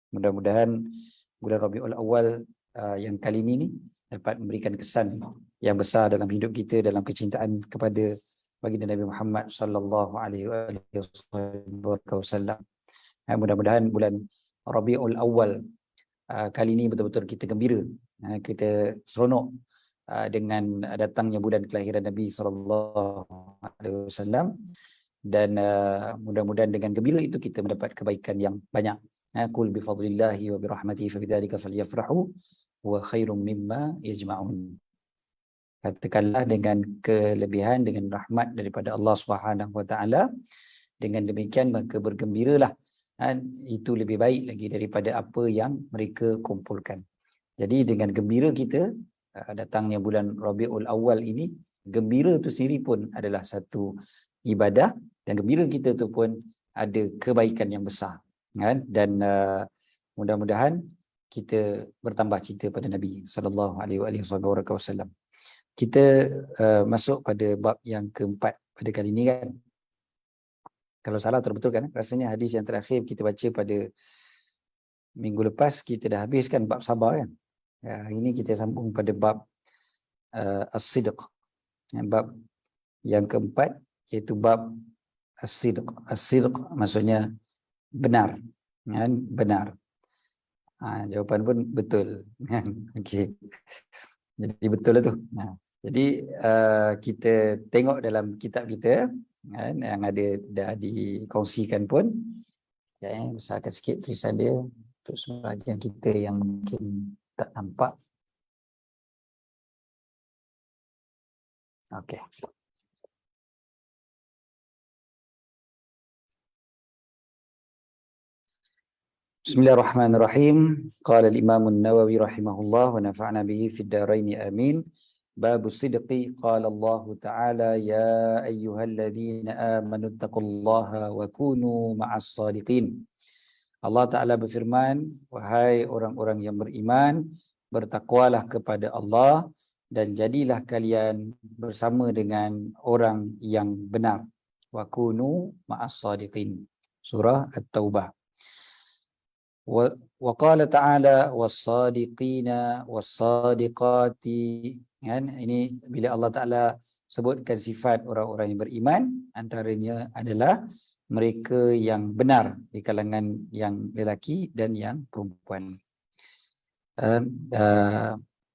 Mudah-mudahan bulan Rabiul Awal yang kali ini dapat memberikan kesan yang besar dalam hidup kita, dalam kecintaan kepada baginda Nabi Muhammad sallallahu alaihi wasallam. Mudah-mudahan bulan Rabiul Awal kali ini betul-betul kita gembira, kita seronok dengan datangnya bulan kelahiran Nabi sallallahu alaihi wasallam, dan mudah-mudahan dengan gembira itu kita mendapat kebaikan yang banyak. Qul bi fadlillahi wa bi rahmatihi fa bidzalika falyafrahu wa khairum mimma yajma'un. Katakanlah dengan kelebihan, dengan rahmat daripada Allah Subhanahu wa taala, dengan demikian maka bergembiralah. Itu lebih baik lagi daripada apa yang mereka kumpulkan. Jadi dengan gembira kita datangnya bulan Rabiul Awal ini, gembira itu sendiri pun adalah satu ibadah, dan gembira kita tu pun ada kebaikan yang besar, kan? Dan mudah-mudahan kita bertambah cinta pada Nabi sallallahu alaihi wasallam. Kita masuk pada bab yang keempat pada kali ini, kan? Kalau salah atau betul, kan? Rasanya hadis yang terakhir kita baca pada minggu lepas kita dah habiskan bab sabar, kan? Ini kita sambung pada bab as-sidq. Bab yang keempat iaitu bab as-sidq. As-sidq maksudnya benar, kan? Benar. Jawapan pun betul, kan? Okey. Jadi betul lah tu. Jadi kita tengok dalam kitab kita, kan, yang ada dah dikongsikan pun. Besarkan sikit tulisan dia untuk sebahagian kita yang mungkin tak nampak. Okey. Bismillahirrahmanirrahim. Qala al-Imam an-Nawawi rahimahullah wa nafa'na bihi fid dharain amin. Bab as-sidqi, qala Allah Ta'ala ya ayyuhalladzina amanu taqullaha wa kunu ma'as sadiqin. Allah Ta'ala berfirman, wahai orang-orang yang beriman, bertakwalah kepada Allah dan jadilah kalian bersama dengan orang yang benar. Wa kunu ma'as sadiqin. Surah At-Taubah. Wa qala ta'ala was-sadiqina was-sadiqati. Kan? Ini bila Allah Ta'ala sebutkan sifat orang-orang yang beriman, antaranya adalah mereka yang benar di kalangan yang lelaki dan yang perempuan.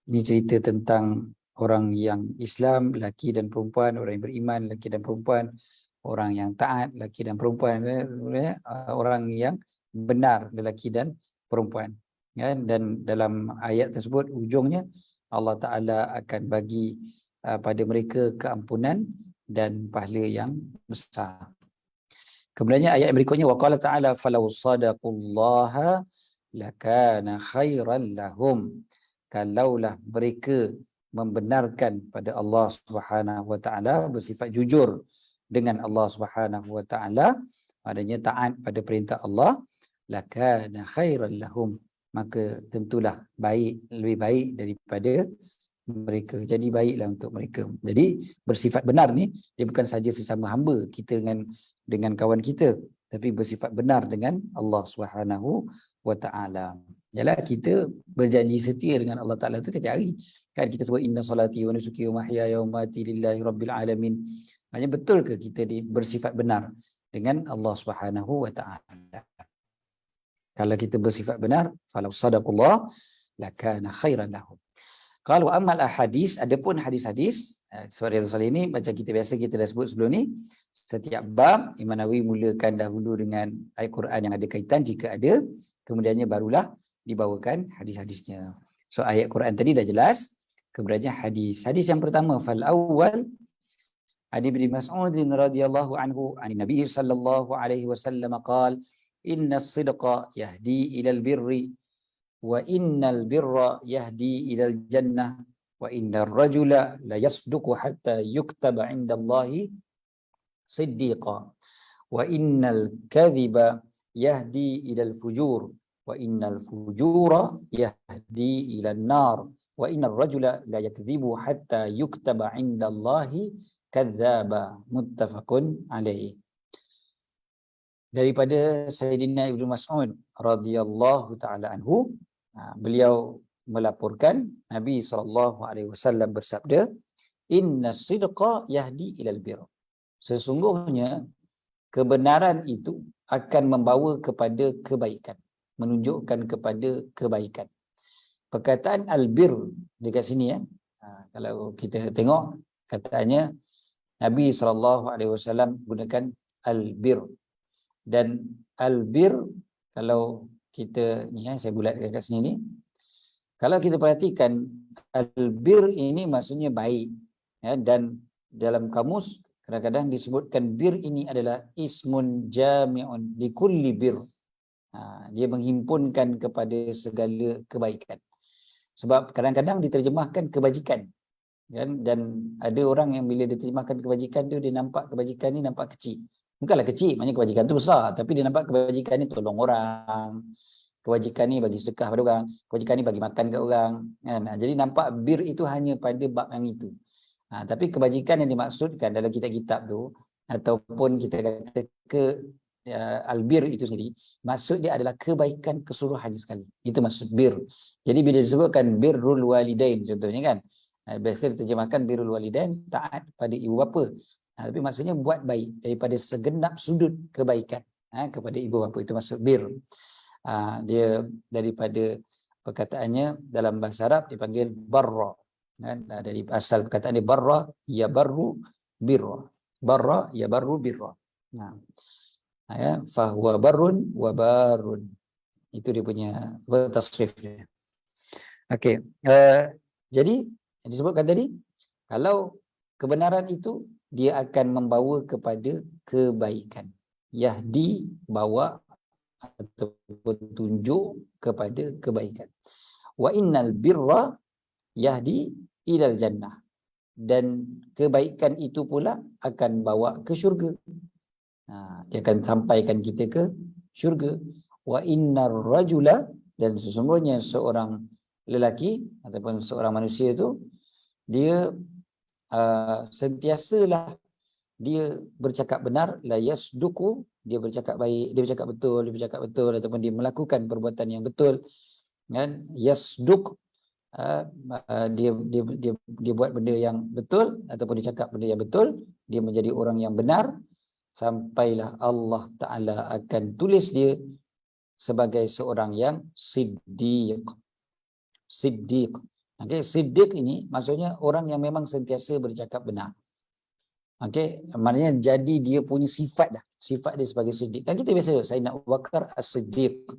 Ini cerita tentang orang yang Islam, lelaki dan perempuan, orang yang beriman, lelaki dan perempuan, orang yang taat, lelaki dan perempuan, orang yang benar, lelaki dan perempuan. Dan dalam ayat tersebut ujungnya Allah Ta'ala akan bagi pada mereka keampunan dan pahala yang besar. Kemudiannya ayat berikutnya, waqala ta'ala falau sadaqullaha lakana khairan lahum. Kalaulah mereka membenarkan pada Allah Subhanahu wa taala, bersifat jujur dengan Allah Subhanahu wa taala, adanya taat pada perintah Allah, lakana khairan lahum, maka tentulah baik, lebih baik daripada mereka. Jadi baiklah untuk mereka. Jadi bersifat benar ni dia bukan saja sesama hamba kita dengan kawan kita, tapi bersifat benar dengan Allah Subhanahu wa taala. Yalah, kita berjanji setia dengan Allah Taala tu setiap hari. Kan kita sebut inna salati wa nusuki wa mahyaya wa mamati lillahi rabbil alamin. Maksudnya betul ke kita bersifat benar dengan Allah Subhanahu wa taala? Kalau kita bersifat benar, falau sadaqullah lakana khairan lahum. Kalau amal hadis, adapun hadis-hadis, seperti Rasul ini macam kita biasa kita dah sebut sebelum ni, setiap bab Imam Nawawi mulakan dahulu dengan ayat Quran yang ada kaitan jika ada, kemudiannya barulah dibawakan hadis-hadisnya. So ayat Quran tadi dah jelas, kemudiannya hadis. Hadis yang pertama, fal awwal Ani bin Mas'ud radhiyallahu anhu, an Nabi sallallahu alaihi wasallam qala, inna as-sidqa yahdi ila al-birri wa innal birra yahdi ilal jannah wa innar rajula la yasduqu hatta yuktaba 'indallahi siddiqa wa innal kadhiba yahdi ilal fujur wa innal fujura yahdi ilan nar wa innar rajula la yakdhibu hatta yuktaba 'indallahi kadzdzaba. Muttafaqun alaihi. daripada Sayyidina Ibnu Mas'ud radhiyallahu taala anhu, beliau melaporkan Nabi SAW bersabda, inna sidqa yahdi ilal bir. Sesungguhnya kebenaran itu akan membawa kepada kebaikan, menunjukkan kepada kebaikan. Perkataan albir dekat sini kalau kita tengok katanya Nabi SAW gunakan albir. Dan albir, kalau kita ni saya bulat dekat sini ni, kalau kita perhatikan albir ini maksudnya baik, dan dalam kamus kadang-kadang disebutkan bir ini adalah ismun jami'un li kulli bir. Dia menghimpunkan kepada segala kebaikan. Sebab kadang-kadang diterjemahkan kebajikan, kan? Dan ada orang yang bila diterjemahkan kebajikan tu, dia nampak kebajikan ni nampak kecil. Bukanlah kecil, maknanya kebajikan tu besar, tapi dia nampak kebajikan ni tolong orang, kebajikan ni bagi sedekah pada orang, kebajikan ni bagi makan kat orang, kan? Jadi nampak bir itu hanya pada bab yang itu. Tapi kebajikan yang dimaksudkan dalam kitab-kitab tu, ataupun kita kata albir itu sendiri, maksud dia adalah kebaikan keseluruhannya sekali. Itu maksud bir. Jadi bila disebutkan birrul walidain contohnya, kan, biasa diterjemahkan birrul walidain, taat pada ibu bapa. Tapi maksudnya buat baik daripada segenap sudut kebaikan kepada ibu bapa, itu maksud bir. Dia daripada perkataannya dalam bahasa Arab dipanggil barra, kan? Dari asal perkataan dia barra ya barru birra, barra ya barru birra. Fahuwa barrun wa barun, itu dia punya tasrif dia. Okey, jadi disebutkan tadi kalau kebenaran itu dia akan membawa kepada kebaikan. Yahdi, bawa ataupun tunjuk kepada kebaikan. Wa innal birra yahdi ilal jannah. Dan kebaikan itu pula akan bawa ke syurga. Dia akan sampaikan kita ke syurga. Wa innar rajula, dan sesungguhnya seorang lelaki ataupun seorang manusia itu, dia sentiasalah dia bercakap benar, la yasduku, dia bercakap baik, dia bercakap betul ataupun dia melakukan perbuatan yang betul, kan? Yasduk, dia buat benda yang betul ataupun dia cakap benda yang betul, dia menjadi orang yang benar, sampailah Allah Ta'ala akan tulis dia sebagai seorang yang siddiq. Siddiq. Okey, siddiq ini maksudnya orang yang memang sentiasa bercakap benar. Okey, maknanya jadi dia punya sifat dah. Sifat dia sebagai siddiq. Dan kita biasa Sayyidina Abu Bakar as-Siddiq,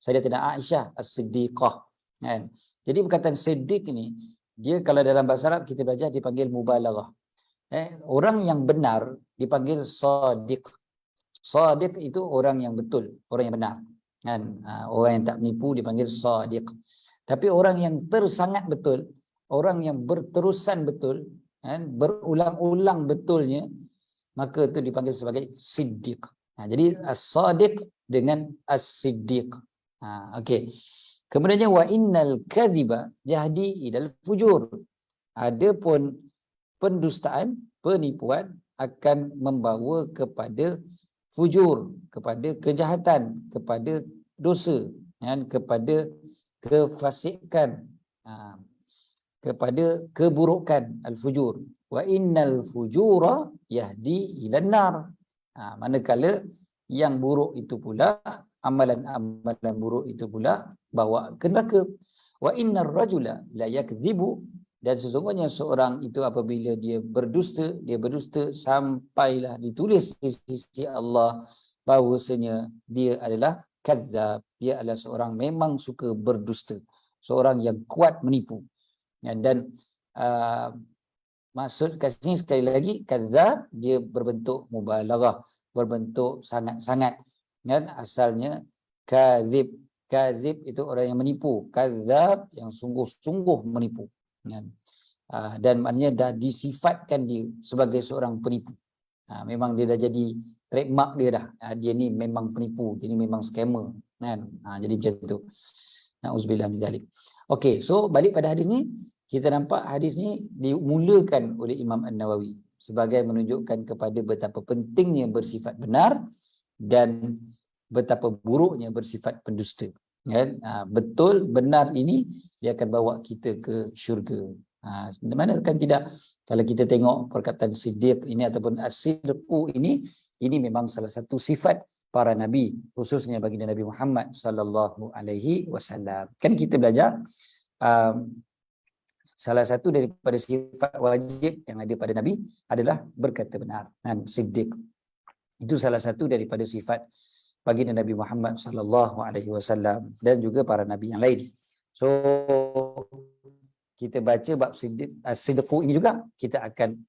Sayyidatina Aisyah as-Siddiqah, kan? Jadi perkataan siddiq ini, dia kalau dalam bahasa Arab kita belajar dipanggil mubalaghah. Orang yang benar dipanggil sadiq. Sadiq itu orang yang betul, orang yang benar, kan? Orang yang tak menipu dipanggil sadiq. Tapi orang yang tersangat betul, orang yang berterusan betul, kan, berulang-ulang betulnya, maka itu dipanggil sebagai siddiq. Jadi as-sadiq dengan as-siddiq. Okey. Kemudiannya wa innal kadhiba yahdi ilal fujur. Adapun pendustaan, penipuan akan membawa kepada fujur, kepada kejahatan, kepada dosa, kan, kepada kefasikan, kepada keburukan, al-fujur. Wa innal fujura yahdi ilan nar. Manakala yang buruk itu pula, amalan-amalan buruk itu pula bawa ke neraka. Wa innar rajula la yakdzibu, dan sesungguhnya seorang itu apabila dia berdusta sampailah ditulis di sisi Allah bahawasanya dia adalah kadzab, dia adalah seorang memang suka berdusta, seorang yang kuat menipu. Dan maksud kat sini sekali lagi, kadzab dia berbentuk mubalaghah, berbentuk sangat-sangat, kan? Asalnya kadzib, kadzib itu orang yang menipu, kadzab yang sungguh-sungguh menipu, kan? Dan maknanya dah disifatkan dia sebagai seorang penipu. Memang dia dah jadi trademark dia dah. Dia ni memang penipu, dia ni memang scammer, kan? Jadi macam tu. Na'udzubillah min zalik. Okey, so balik pada hadis ni, kita nampak hadis ni dimulakan oleh Imam An-Nawawi sebagai menunjukkan kepada betapa pentingnya bersifat benar dan betapa buruknya bersifat pendusta. Kan? Betul, benar ini dia akan bawa kita ke syurga. Mana kan tidak, kalau kita tengok perkataan siddiq ini ataupun as-sidqu ini memang salah satu sifat para nabi, khususnya baginda Nabi Muhammad sallallahu alaihi wasallam. Kan kita belajar salah satu daripada sifat wajib yang ada pada nabi adalah berkata benar, dan siddiq. Itu salah satu daripada sifat baginda Nabi Muhammad sallallahu alaihi wasallam dan juga para nabi yang lain. So kita baca bab sidqu ini juga, kita akan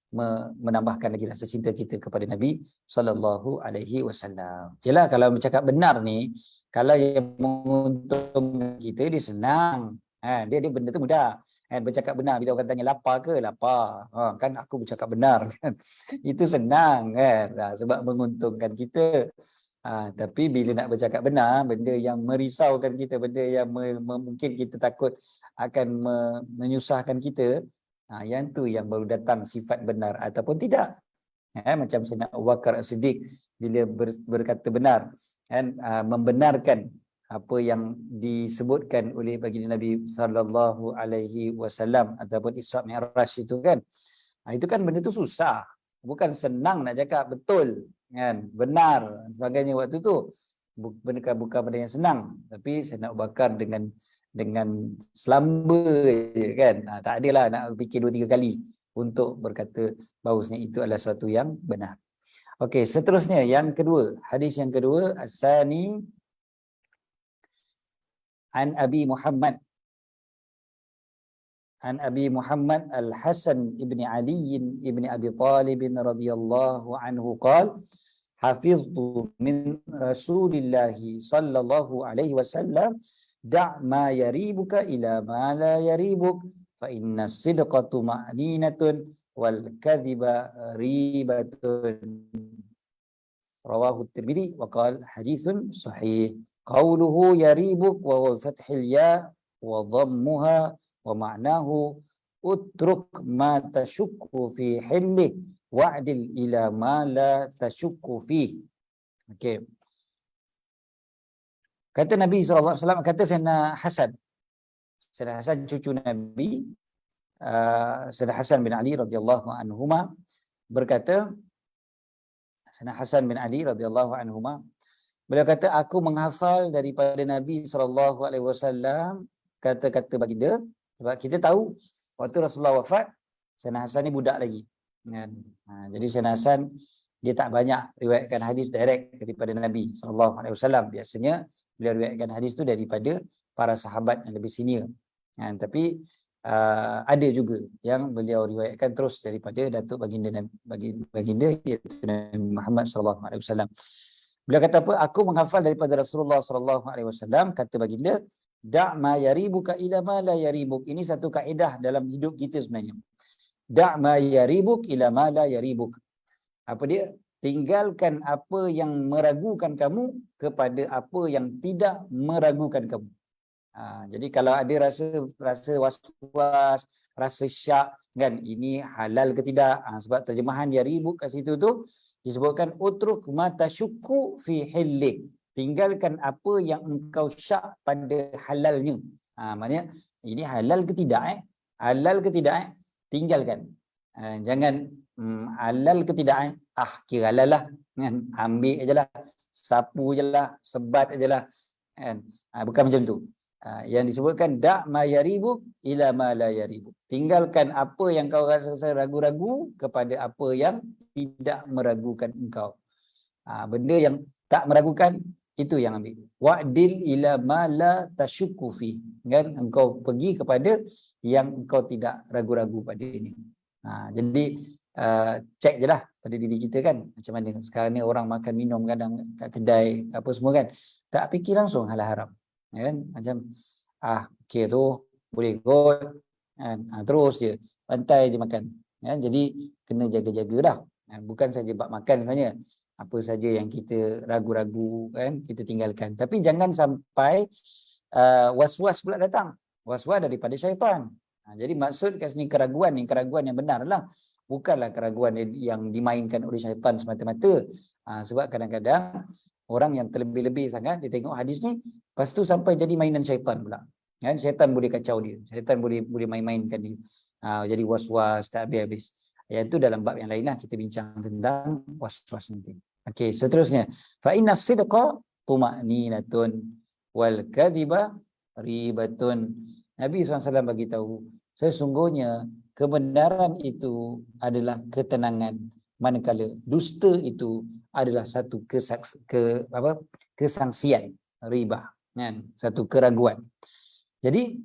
menambahkan lagi rasa cinta kita kepada Nabi sallallahu alaihi wasallam. Yalah, kalau bercakap benar ni, kalau yang menguntungkan kita, dia senang. Dia benda tu mudah. Bercakap benar, bila orang tanya lapar ke? Lapar. Kan aku bercakap benar kan. Itu senang kan. Sebab menguntungkan kita. Tapi bila nak bercakap benar, benda yang merisaukan kita, benda yang mungkin kita takut akan menyusahkan kita, yang tu yang baru datang sifat benar ataupun tidak. Macam Sayyidina Abu Bakar As-Siddiq bila berkata benar, membenarkan apa yang disebutkan oleh baginda Nabi sallallahu alaihi wasallam ataupun Isra Mi'raj itu kan. Itu kan benda tu susah. Bukan senang nak cakap betul kan, benar sebagainya waktu tu. Bukan benda yang senang, tapi Sayyidina Abu Bakar dengan selamba je kan. Tak adalah nak fikir 2-3 kali untuk berkata bahawasanya itu adalah sesuatu yang benar. Okey, seterusnya yang kedua, hadis yang kedua, as-sani an Abi Muhammad Al-Hasan ibni Ali ibni Abi Talib radhiyallahu anhu qala hafiztu min Rasulillah sallallahu alaihi wasallam da' ma yaribuka ila ma la yaribuk fa inna sidqatu ma'ninatun wal kadhiba ribatun. Rawahu Tirmidzi wa qala haditsun sahih. Qauluhu yaribuk wa huwa fathil ya wa dhammuha wa ma'nahu utruk ma tashukku fi hilli wa'dil ila ma la tashukku fi. Okey. Kata Nabi SAW, kata Sayyidina Hasan cucu Nabi, Sayyidina Hasan bin Ali radhiyallahu anhuma berkata, Sayyidina Hasan bin Ali radhiyallahu anhuma, beliau kata, aku menghafal daripada Nabi SAW kata-kata baginda. Sebab kita tahu waktu Rasulullah wafat, Sayyidina Hasan ni budak lagi. Jadi Sayyidina Hasan dia tak banyak riwayatkan hadis direct daripada Nabi SAW. Biasanya beliau riwayatkan hadis tu daripada para sahabat yang lebih senior. Tapi ada juga yang beliau riwayatkan terus daripada datuk baginda iaitu Nabi Muhammad SAW. Beliau kata apa? Aku menghafal daripada Rasulullah SAW, kata baginda, da' ma yaribuka ila ma la yaribuk. Ini satu kaedah dalam hidup kita sebenarnya. Da' ma yaribuk ila ma la yaribuk. Apa dia? Tinggalkan apa yang meragukan kamu kepada apa yang tidak meragukan kamu. Jadi kalau ada rasa was-was, rasa syak kan, ini halal ke tidak? Sebab terjemahan yaribuk kat situ tu disebutkan utruk ma tashukku fi hillik. Tinggalkan apa yang engkau syak pada halalnya. Maknanya ini halal ke tidak? Halal ke tidak? Tinggalkan. Jangan halal ke tidak? Kira halal lah kan? Ambil ajalah, sapu ajalah, sebat ajalah kan? Bukan macam tu. Yang disebutkan da' ma yaribuk ila ma la yaribuk. Tinggalkan apa yang kau rasa ragu-ragu kepada apa yang tidak meragukan engkau. Benda yang tak meragukan itu yang ambil. Wa'dil ila ma la tashukku fi. Kan, engkau pergi kepada yang engkau tidak ragu-ragu pada ini. Jadi cek je lah pada diri kita kan, macam mana sekarang ni orang makan minum kadang kat kedai apa semua kan, tak fikir langsung halal haram kan, macam okey tu boleh kot kan, terus je pantai je makan kan. Jadi kena jaga-jaga dah, bukan saja bab makan sebenarnya, apa saja yang kita ragu-ragu kan kita tinggalkan. Tapi jangan sampai was-was pula datang, was-was daripada syaitan. Jadi maksud kat sini keraguan yang benar lah, bukanlah keraguan yang dimainkan oleh syaitan semata-mata. Sebab kadang-kadang orang yang terlebih-lebih sangat dia tengok hadis ni, lepas tu sampai jadi mainan syaitan pula. Kan syaitan boleh kacau dia, syaitan boleh main-mainkan dia. Jadi was-was tak habis-habis. Yang itu dalam bab yang lain lah kita bincang tentang was-was nanti. Okey, seterusnya fa inna sidqa tuma'ninatun wal kadhiba ribatun. Nabi SAW bagi tahu sesungguhnya kebenaran itu adalah ketenangan, manakala dusta itu adalah satu kesangsian, riba, kan, satu keraguan. Jadi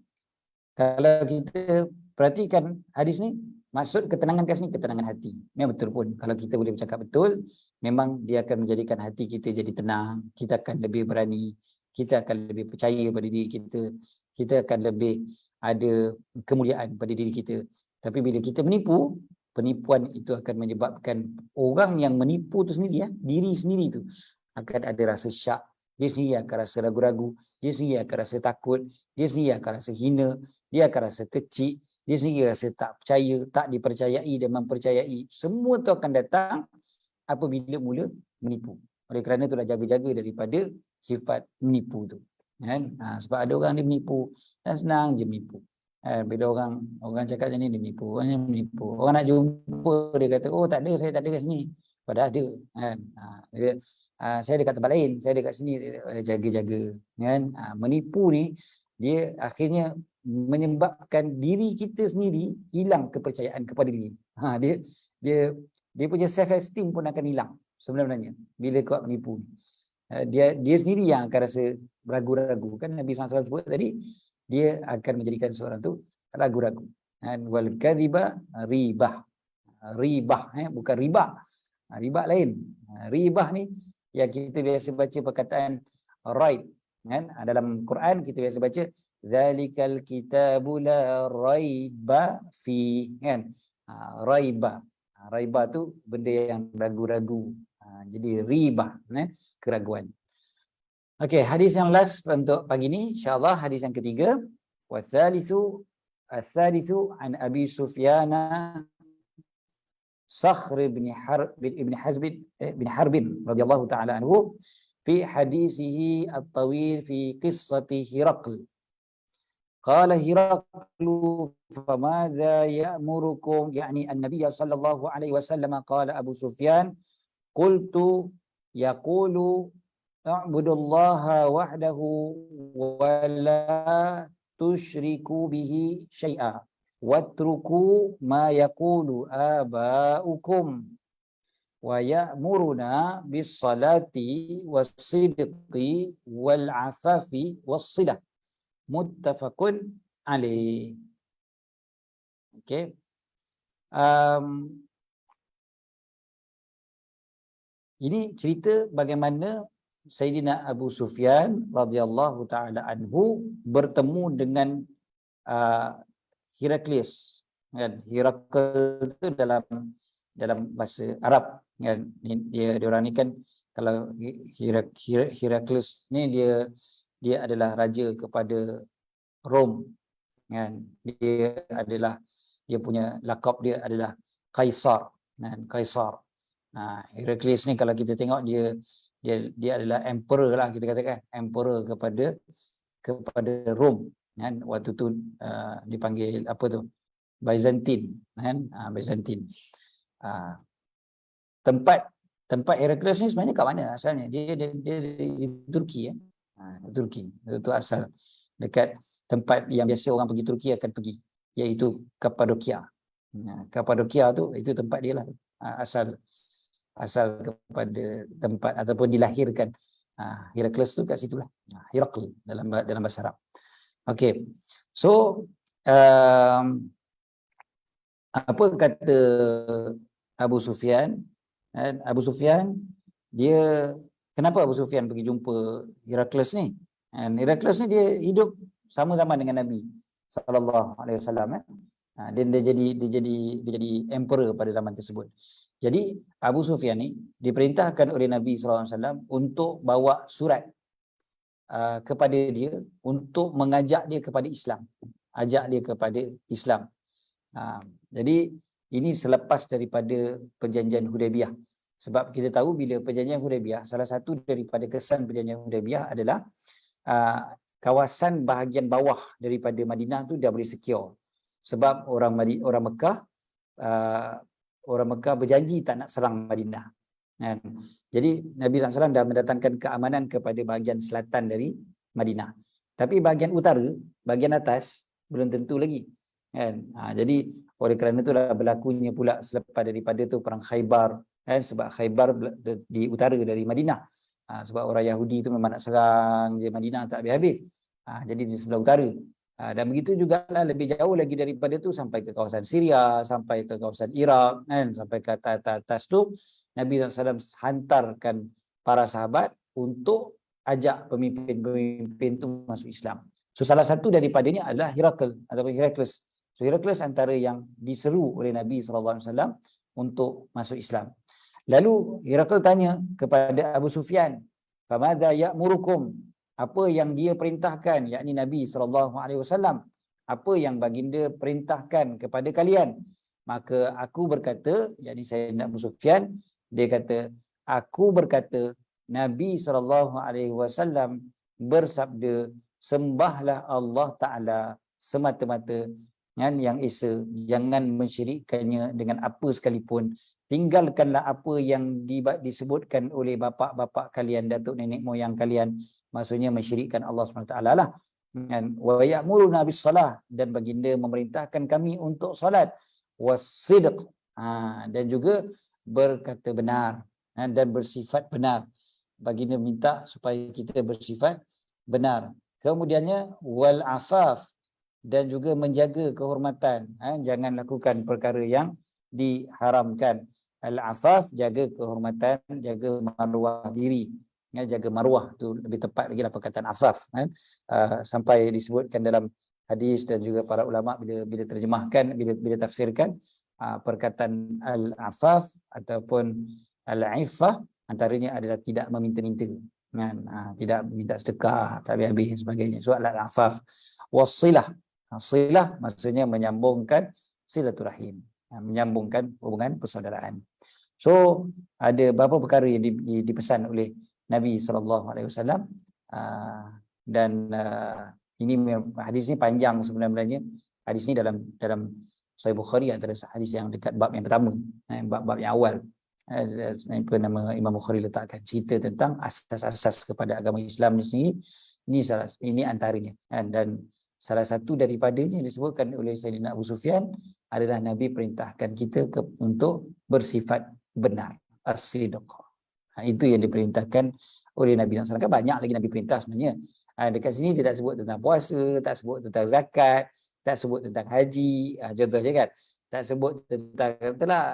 kalau kita perhatikan hadis ni, maksud ketenangan kat sini ketenangan hati. Memang betul pun. Kalau kita boleh bercakap betul, memang dia akan menjadikan hati kita jadi tenang, kita akan lebih berani, kita akan lebih percaya pada diri kita, kita akan lebih ada kemuliaan pada diri kita. Tapi bila kita menipu, penipuan itu akan menyebabkan orang yang menipu tu sendiri, diri sendiri tu akan ada rasa syak, dia sendiri akan rasa ragu-ragu, dia sendiri akan rasa takut, dia sendiri akan rasa hina, dia akan rasa kecil, dia sendiri rasa tak percaya, tak dipercayai dan mempercayai. Semua tu akan datang apabila mula menipu. Oleh kerana itulah jaga-jaga daripada sifat menipu tu. Kan? Sebab ada orang dia menipu dan senang je menipu. Bila orang cakap macam ni dia menipu, orang menipu. Orang nak jumpa dia kata, oh tak ada, saya tak ada kat sini. Padahal ada. Kan? Saya dekat tempat lain, saya dekat sini. Jaga-jaga. Kan? Menipu ni dia akhirnya menyebabkan diri kita sendiri hilang kepercayaan kepada diri. Dia punya self esteem pun akan hilang sebenarnya bila kau menipu. Dia sendiri yang akan rasa ragu-ragu. Kan Nabi SAW sebut tadi, dia akan menjadikan seorang tu ragu-ragu. Wal kadhiba ribah. Ribah, bukan riba. Riba lain. Ribah ni yang kita biasa baca perkataan raib. Kan? Dalam Quran kita biasa baca zalikal kitabu la raiba fi, kan? Raiba. Raiba tu benda yang ragu-ragu. Jadi riba, keraguan. Okey, hadis yang last untuk pagi ni insya-Allah, hadis yang ketiga. Wasalisu an Abi Sufyan Sakhr bin Harb radhiyallahu taala anhu fi hadisihi at-tawil fi qissati Hiraql. Qala Hiraqlu famadha ya'murukum, yani an-nabiy sallallahu alaihi wasallam. Qala Abu Sufyan qultu yaqulu a'budullaha wahdahu wa la tusyriku bihi syai'a watruku ma yaqulu aba'ukum wa ya'muruna bis salati was sidqi wal afafi was silah. Muttafaqun alaih. Okey. Ini cerita bagaimana Sayyidina Abu Sufyan radhiyallahu taala anhu bertemu dengan Heraklius. Kan? Herakl itu dalam bahasa Arab, kan? Dia orang ni kan, kalau Heraklius ni dia adalah raja kepada Rom, kan? Dia punya lakab dia adalah Kaisar, kan? Kaisar. Heraklius ni kalau kita tengok dia adalah emperor lah, kita katakan emperor kepada Rom, kan? Waktu tu dipanggil apa tu, Byzantine, kan? Byzantine. Tempat Heraklius ni sebenarnya kat mana asalnya? Dia di Turki, Turki. Itu asal, dekat tempat yang biasa orang pergi Turki akan pergi, iaitu Kapadokia. Kapadokia tu itu tempat dia lah, asal kepada tempat ataupun dilahirkan Heraklius tu kat situlah. Herakl dalam bahasa Arab. Okey. So apa kata Abu Sufyan? Abu Sufyan, kenapa Abu Sufyan pergi jumpa Heraklius ni? Heraklius ni dia hidup sama-sama dengan Nabi sallallahu alaihi wasallam. Dia jadi emperor pada zaman tersebut. Jadi Abu Sufyan ni diperintahkan oleh Nabi sallallahu alaihi wasallam untuk bawa surat kepada dia untuk mengajak dia kepada Islam. Ajak dia kepada Islam. Jadi ini selepas daripada perjanjian Hudaibiyah. Sebab kita tahu bila perjanjian Hudaibiyah, salah satu daripada kesan perjanjian Hudaibiyah adalah kawasan bahagian bawah daripada Madinah tu dah boleh secure. Sebab orang Mekah orang Mekah berjanji tak nak serang Madinah. Kan? Jadi Nabi SAW dah mendatangkan keamanan kepada bahagian selatan dari Madinah. Tapi bahagian utara, bahagian atas belum tentu lagi. Kan? Jadi oleh kerana itulah berlakunya pula selepas daripada tu perang Khaybar. Kan? Sebab Khaybar di utara dari Madinah. Sebab orang Yahudi tu memang nak serang je Madinah tak habis-habis. Jadi di sebelah utara. Dan begitu juga lah lebih jauh lagi daripada tu sampai ke kawasan Syria, sampai ke kawasan Iraq, kan? Sampai ke atas tu Nabi SAW hantarkan para sahabat untuk ajak pemimpin-pemimpin tu masuk Islam. So salah satu daripadanya adalah Herakles. So Herakles antara yang diseru oleh Nabi SAW untuk masuk Islam. Lalu Herakles tanya kepada Abu Sufyan, "Famadza ya'murukum?" Apa yang dia perintahkan, yakni Nabi SAW, apa yang baginda perintahkan kepada kalian? Maka aku berkata, yakni Sayyidina Abu Sufyan, dia kata, aku berkata Nabi SAW bersabda, sembahlah Allah Ta'ala semata-mata yang esa, jangan mensyirikkannya dengan apa sekalipun. Tinggalkanlah apa yang disebutkan oleh bapa-bapa kalian, datuk nenek moyang kalian, maksudnya mensyirikkan Allah SWT lah. Wa ya'muruna bis-salah, dan baginda memerintahkan kami untuk salat, was-sidq, dan juga berkata benar, dan bersifat benar. Baginda minta supaya kita bersifat benar. Kemudiannya wal afaf, dan juga menjaga kehormatan, jangan lakukan perkara yang diharamkan. Al-afaf, jaga kehormatan, jaga maruah diri. Jaga maruah tu lebih tepat lagi lah perkataan afaf. Sampai disebutkan dalam hadis dan juga para ulama bila terjemahkan, bila tafsirkan perkataan al-afaf ataupun al-iffah, antaranya adalah tidak meminta-minta. Tidak minta sedekah, tak habis-habis sebagainya. So al-afaf. Was-silah. Silah maksudnya menyambungkan silaturahim, menyambungkan hubungan persaudaraan. So ada beberapa perkara yang dipesan oleh Nabi SAW, dan ini hadis ni panjang sebenarnya. Hadis ni dalam Sahih Bukhari antara hadis yang dekat bab yang pertama, bab yang awal. Nama Imam Bukhari letakkan cerita tentang asas-asas kepada agama Islam ni sendiri. Ini antaranya, dan salah satu daripadanya yang disebutkan oleh Sayyidina Abu Sufyan adalah Nabi perintahkan kita untuk bersifat benar, as-sidq. Itu yang diperintahkan oleh Nabi SAW. Kan banyak lagi Nabi perintah sebenarnya. Dekat sini dia tak sebut tentang puasa, tak sebut tentang zakat, tak sebut tentang haji, contohnya kan. Tak sebut tentang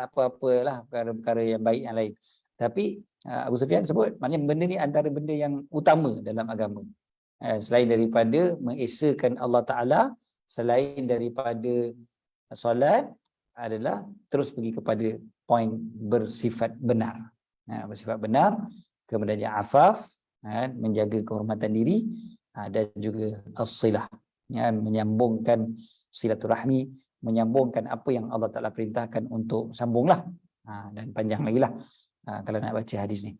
apa-apalah perkara-perkara yang baik yang lain. Tapi Abu Sufyan sebut, maknanya benda ni antara benda yang utama dalam agama. Selain daripada mengesakan Allah Ta'ala, selain daripada solat, adalah terus pergi kepada poin bersifat benar. Bersifat benar, kemudian afaf, menjaga kehormatan diri, dan juga as-silah, menyambungkan silaturahmi, menyambungkan apa yang Allah Ta'ala perintahkan untuk sambunglah. Dan panjang lagi lah kalau nak baca hadis ni.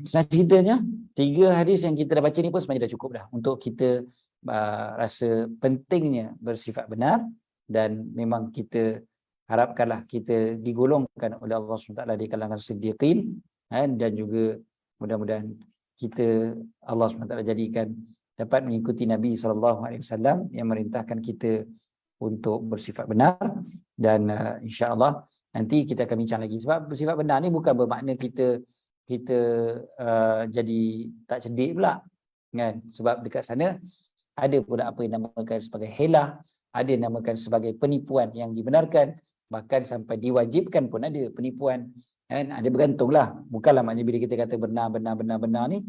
Senang ceritanya, 3 hadis yang kita dah baca ni pun sebenarnya dah cukup dah untuk kita rasa pentingnya bersifat benar, dan memang kita harapkanlah kita digolongkan oleh Allah SWT di kalangan siddiqin, dan juga mudah-mudahan kita Allah SWT jadikan dapat mengikuti Nabi SAW yang merintahkan kita untuk bersifat benar. Dan insya-Allah nanti kita akan bincang lagi, sebab bersifat benar ni bukan bermakna kita jadi tak cerdik pula, kan? Sebab dekat sana ada pula apa yang dinamakan sebagai helah, ada yang dinamakan sebagai penipuan yang dibenarkan, bahkan sampai diwajibkan pun ada penipuan, kan? Ada bergantunglah, bukanlah maknanya bila kita kata benar ni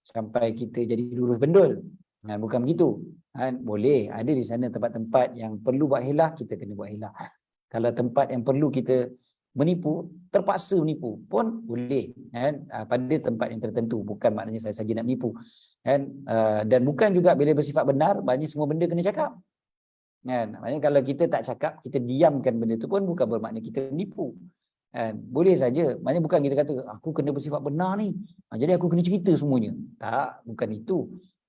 sampai kita jadi lurus bendul, kan? Bukan begitu, kan? Boleh ada di sana tempat-tempat yang perlu buat helah, kita kena buat helah. Kalau tempat yang perlu kita menipu, terpaksa menipu pun boleh, kan? Pada tempat yang tertentu, bukan maknanya saya saja nak menipu, kan? Dan bukan juga bila bersifat benar maknanya semua benda kena cakap, kan? Maknanya kalau kita tak cakap, kita diamkan benda tu pun bukan bermakna kita menipu, Boleh saja. Maksudnya bukan kita kata aku kena bersifat benar ni. Jadi aku kena cerita semuanya. Tak, bukan itu.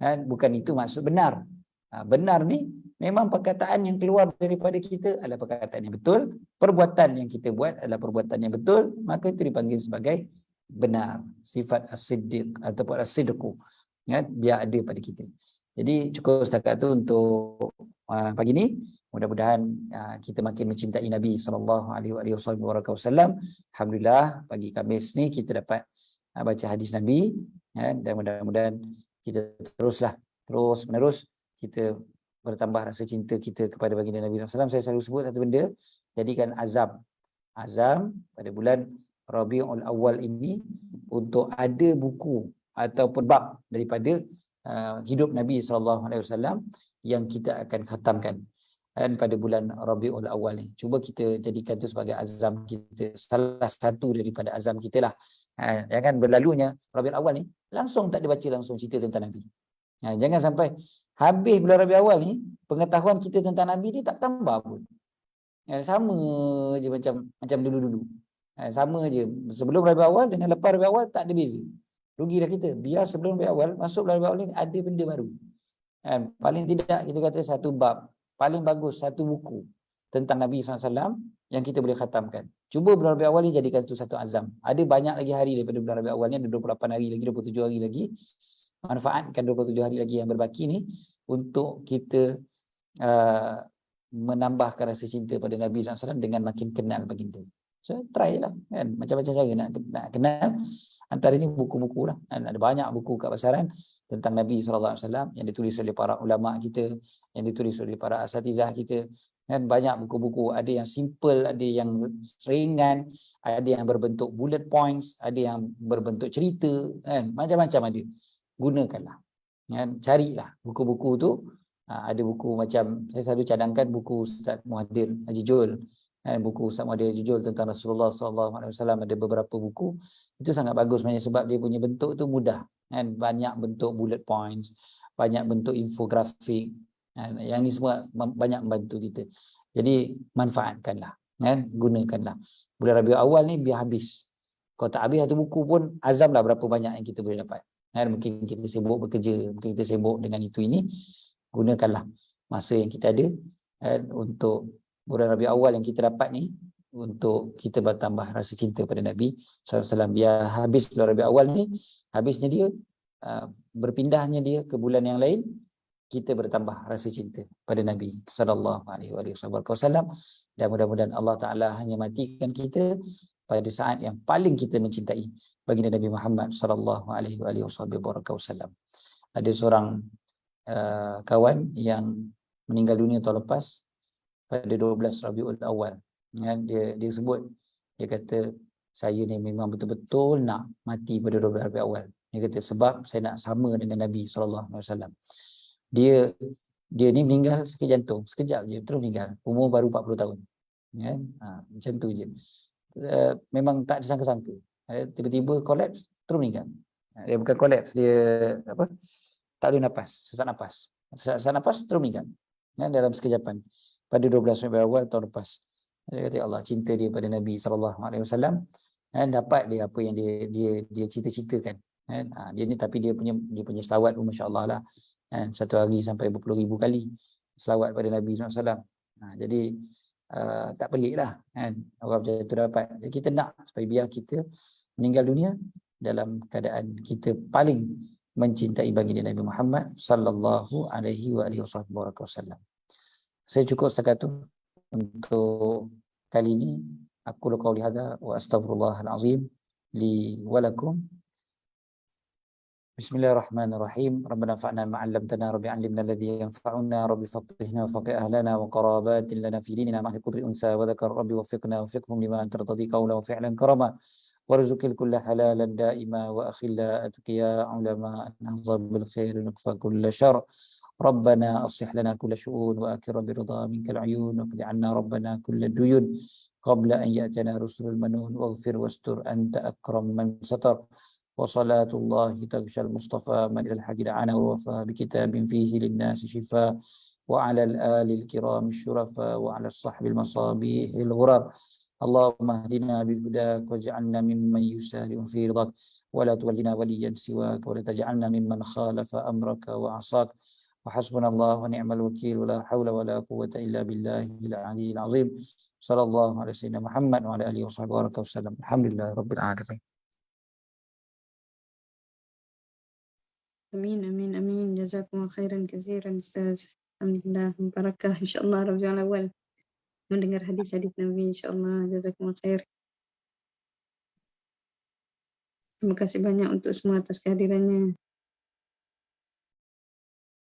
Bukan itu maksud benar. Benar ni memang perkataan yang keluar daripada kita adalah perkataan yang betul. Perbuatan yang kita buat adalah perbuatan yang betul. Maka itu dipanggil sebagai benar. Sifat as-siddiq ataupun as-sidqu. Biar ada pada kita. Jadi cukup setakat tu untuk pagi ni. Mudah-mudahan kita makin mencintai Nabi SAW. Alhamdulillah pagi Khamis ni kita dapat baca hadis Nabi, dan mudah-mudahan kita terus menerus kita bertambah rasa cinta kita kepada baginda Nabi SAW. Saya selalu sebut satu benda, jadikan azam pada bulan Rabiul Awal ini untuk ada buku ataupun bab daripada hidup Nabi SAW yang kita akan khatamkan. Dan pada bulan Rabiul Awal ni, cuba kita jadikan itu sebagai azam kita, salah satu daripada azam kita lah. Jangan berlalunya Rabiul Awal ni langsung tak dibaca langsung cerita tentang Nabi. Jangan sampai habis bulan Rabiul Awal ni pengetahuan kita tentang Nabi ni tak tambah pun. Sama je macam dulu-dulu. Sama je sebelum Rabiul Awal dengan lepas Rabiul Awal tak ada beza. Rugilah kita. Biar sebelum Rabiul Awal masuk bulan Rabiul Awal ni ada benda baru. Paling tidak kita kata satu bab, paling bagus satu buku tentang Nabi SAW yang kita boleh khatamkan. Cuba bulan Rabiul Awal ni jadikan itu satu azam. Ada banyak lagi hari daripada bulan Rabiul Awal ni, ada 28 hari lagi, 27 hari lagi. Manfaatkan 27 hari lagi yang berbaki ni untuk kita menambahkan rasa cinta pada Nabi SAW dengan makin kenal baginda. So try lah kan, macam-macam cara nak kenal. Antaranya buku-buku lah. Ada banyak buku kat pasaran tentang Nabi SAW yang ditulis oleh para ulama kita, yang ditulis oleh para asatizah kita. Kan banyak buku-buku, ada yang simple, ada yang ringan, ada yang berbentuk bullet points, ada yang berbentuk cerita, kan macam-macam ada. Gunakanlah. Kan, carilah buku-buku tu. Ada buku macam saya selalu cadangkan buku Ustaz Muhadir Haji Jul. Buku Ustaz Muhadir Haji Jul tentang Rasulullah SAW, ada beberapa buku. Itu sangat bagus sebab dia punya bentuk tu mudah. Kan, banyak bentuk bullet points, banyak bentuk infografik. Yang ni semua banyak membantu kita. Jadi manfaatkanlah, kan, gunakanlah. Bulan Rabiul Awal ni biar habis. Kalau tak habis satu buku pun, azamlah berapa banyak yang kita boleh dapat. Kan, mungkin kita sibuk bekerja, mungkin kita sibuk dengan itu ini. Gunakanlah masa yang kita ada untuk bulan Rabiul Awal yang kita dapat ni, untuk kita bertambah rasa cinta pada Nabi SAW. Biar habis bulan Rabiul Awal ni, habisnya dia, berpindahnya dia ke bulan yang lain, kita bertambah rasa cinta pada Nabi SAW. Dan mudah-mudahan Allah Ta'ala hanya matikan kita pada saat yang paling kita mencintai baginda Nabi Muhammad SAW. Ada seorang kawan yang meninggal dunia tahun lepas pada 12 Rabiul Awal. Dia sebut, dia kata saya ni memang betul-betul nak mati pada 12 Rabiul Awal. Dia kata sebab saya nak sama dengan Nabi SAW. Dia ni meninggal sakit jantung, sekejap je terus meninggal, umur baru 40 tahun. Kan? Macam tu je. Memang tak disangka-sangka. Tiba-tiba kolaps, terus meninggal. Dia bukan kolaps, dia tak boleh nafas, sesak nafas terus meninggal. Dalam sekejapan pada 12 Rabiul Awal tahun lepas. Dia kata Allah, cinta dia pada Nabi SAW, dapat dia apa yang dia cita-citakan. Dia ni tapi dia punya selawat pun masya-Allah lah. Satu hari sampai berpuluh ribu kali selawat pada Nabi SAW. Jadi tak pelik lah kan, orang macam itu dapat. Jadi kita nak supaya biar kita meninggal dunia dalam keadaan kita paling mencintai baginda Nabi Muhammad sallallahu alaihi wasallam. Saya cukup setakat itu untuk kali ini. Aku qauli hadza wa astaghfirullahal azim li wa lakum. Bismillahirrahmanirrahim. Rabbana fa'na ma 'allamtana, rabbi 'allimna alladhi yanfa'una, rabbi faqihna wa faqih ahlana wa qarabatin lana fi dinina ma qudri unsa wa dhakar, rabbi waffiqna wa waffiqhum lima tartadi qawlan wa fi'lan karama warzuqil kulla halalan daima wa akhilla atqiya ulama nahza bil khair nukfa kulla syarr. Rabbana aslih lana kulla syu'un wa akira bi ridha minkal 'uyun wa qdi 'anna rabbana kulla duyun qabla an ya'tana rusulul manun waghfir wastur anta akram man satar. وصلاة الله تغشى المصطفى من إلى الحق دعانا ووفى بكتاب فيه للناس شفاء وعلى الآل الكرام الشرفاء وعلى الصحب المصابيح الغرر اللهم اهدنا بهداك واجعلنا ممن يسارع في رضاك ولا تولنا وليا سواك ولا تجعلنا ممن خالف أمرك وعصاك وحسبنا الله ونعم الوكيل ولا حول ولا قوة إلا بالله العلي العظيم صلى الله على سيدنا محمد وعلى آله وصحبه وسلم الحمد لله رب العالمين. Amin, amin, amin. Jazakumullah khairan katsiran Ustaz. Alhamdulillah, barakah insyaAllah Rabiul Awal. Mendengar hadis-hadis Nabi insyaAllah. Jazakumullah khair. Terima kasih banyak untuk semua atas kehadirannya.